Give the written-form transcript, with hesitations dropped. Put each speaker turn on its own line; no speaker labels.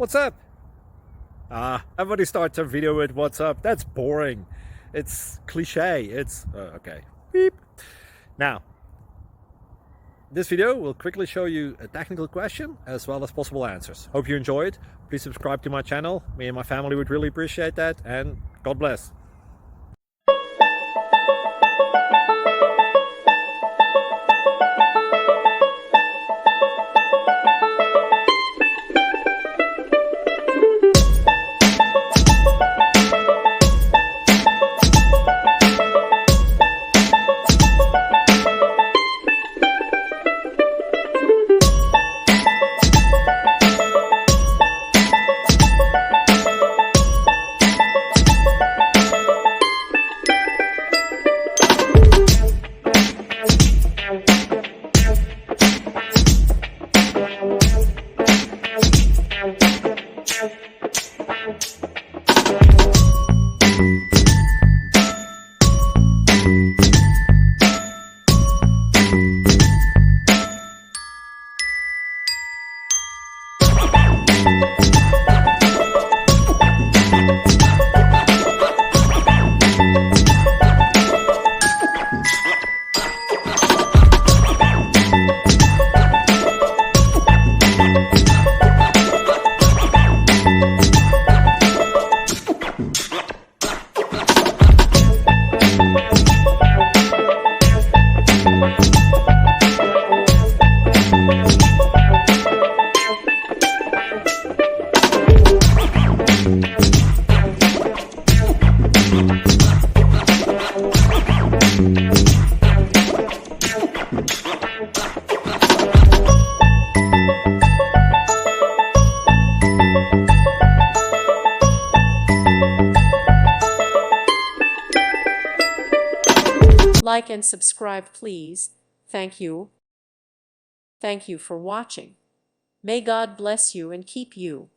What's up? Everybody starts a video with what's up. That's boring. It's cliche. It's okay. Beep. Now, this video will quickly show you a technical question as well as possible answers. Hope you enjoy it. Please subscribe to my channel. Me and my family would really appreciate that, and God bless.
Like and subscribe, please. Thank you. Thank you for watching. May God bless you and keep you.